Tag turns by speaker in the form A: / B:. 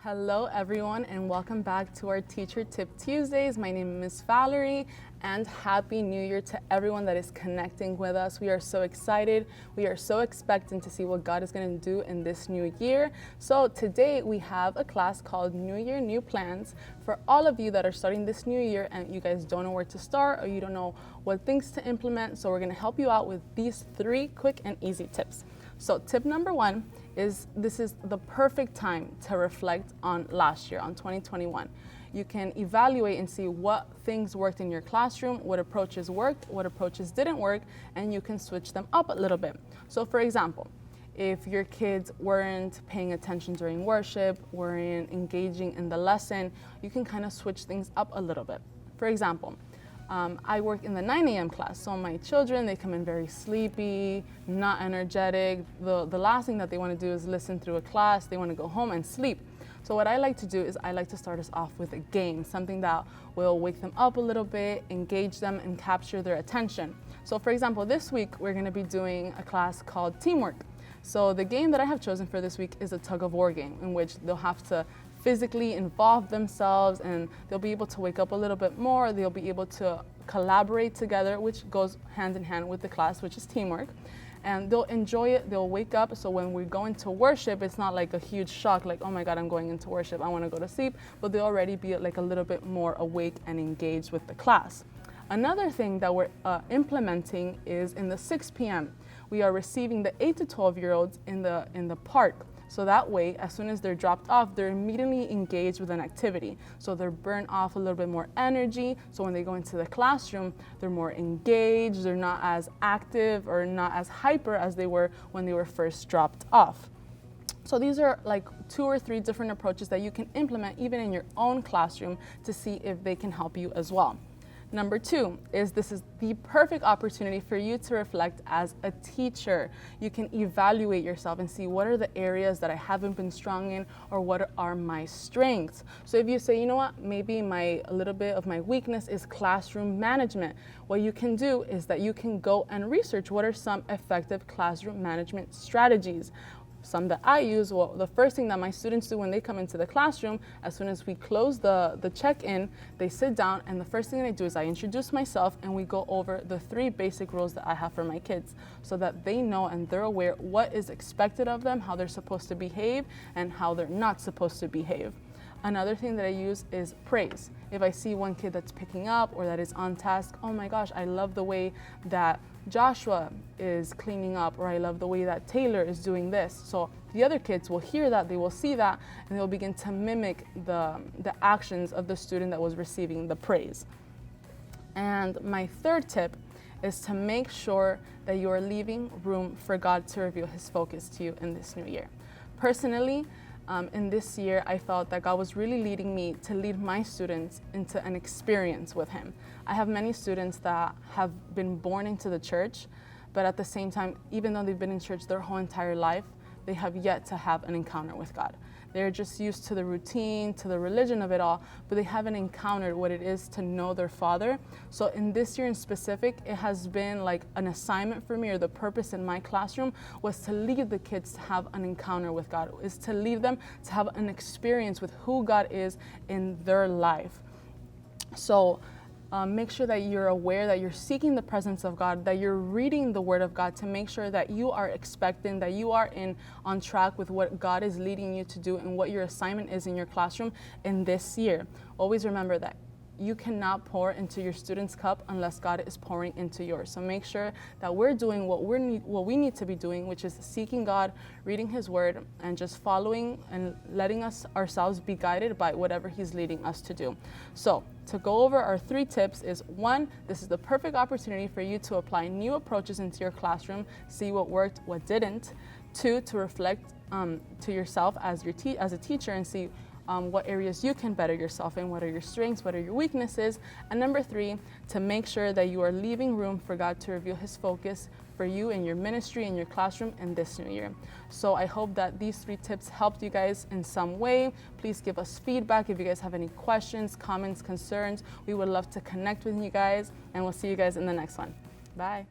A: Hello everyone and welcome back to our Teacher Tip Tuesdays. My name is Miss Valerie and Happy New Year to everyone that is connecting with us. We are so excited. We are so expectant to see what God is going to do in this new year. So today we have a class called New Year, New Plans for all of you that are starting this new year and you guys don't know where to start or you don't know what things to implement. So we're going to help you out with these 3 quick and easy tips. So tip number 1 is this is the perfect time to reflect on last year, on 2021. You can evaluate and see what things worked in your classroom, what approaches worked, what approaches didn't work, and you can switch them up a little bit. So for example, if your kids weren't paying attention during worship, weren't engaging in the lesson, you can kind of switch things up a little bit. For example, I work in the 9 a.m. class, so my children, they come in very sleepy, not energetic. The last thing that they want to do is listen through a class. They want to go home and sleep. So what I like to do is I like to start us off with a game, something that will wake them up a little bit, engage them, and capture their attention. So for example, this week we're going to be doing a class called Teamwork. So the game that I have chosen for this week is a tug-of-war game in which they'll have to physically involve themselves and they'll be able to wake up a little bit more. They'll be able to collaborate together, which goes hand in hand with the class, which is teamwork. And they'll enjoy it, they'll wake up. So when we go into worship, it's not like a huge shock, like, oh my God, I'm going into worship, I want to go to sleep, but they'll already be like a little bit more awake and engaged with the class. Another thing that we're implementing is in the 6 p.m. we are receiving the 8 to 12-year-olds in the park. So that way, as soon as they're dropped off, they're immediately engaged with an activity. So they're burnt off a little bit more energy. So when they go into the classroom, they're more engaged, they're not as active or not as hyper as they were when they were first dropped off. So these are like 2 or 3 different approaches that you can implement even in your own classroom to see if they can help you as well. Number 2 is this is the perfect opportunity for you to reflect as a teacher. You can evaluate yourself and see what are the areas that I haven't been strong in or what are my strengths. So if you say, you know what, maybe a little bit of my weakness is classroom management, what you can do is that you can go and research what are some effective classroom management strategies. Some that I use, well, the first thing that my students do when they come into the classroom, as soon as we close the check-in, they sit down and the first thing that I do is I introduce myself and we go over the 3 basic rules that I have for my kids so that they know and they're aware what is expected of them, how they're supposed to behave, and how they're not supposed to behave. Another thing that I use is praise. If I see one kid that's picking up or that is on task, oh my gosh, I love the way that Joshua is cleaning up, or I love the way that Taylor is doing this. So the other kids will hear that, they will see that, and they'll begin to mimic the actions of the student that was receiving the praise. And my 3rd tip is to make sure that you are leaving room for God to reveal His focus to you in this new year. Personally, in this year, I felt that God was really leading me to lead my students into an experience with Him. I have many students that have been born into the church, but at the same time, even though they've been in church their whole entire life, they have yet to have an encounter with God. They're just used to the routine, to the religion of it all, but they haven't encountered what it is to know their Father. So in this year in specific, it has been like an assignment for me, or the purpose in my classroom was to lead the kids to have an encounter with God, is to lead them to have an experience with who God is in their life. So make sure that you're aware that you're seeking the presence of God, that you're reading the Word of God to make sure that you are expectant, that you are on track with what God is leading you to do and what your assignment is in your classroom in this year. Always remember that you cannot pour into your student's cup unless God is pouring into yours. So make sure that we're doing what we need to be doing, which is seeking God, reading His Word, and just following and letting ourselves be guided by whatever He's leading us to do. So to go over our 3 tips is 1, this is the perfect opportunity for you to apply new approaches into your classroom, see what worked, what didn't. 2, to reflect to yourself as a teacher and see what areas you can better yourself in, what are your strengths, what are your weaknesses. And number 3, to make sure that you are leaving room for God to reveal His focus for you in your ministry, in your classroom in this new year. So I hope that these 3 tips helped you guys in some way. Please give us feedback if you guys have any questions, comments, concerns. We would love to connect with you guys, and we'll see you guys in the next one. Bye.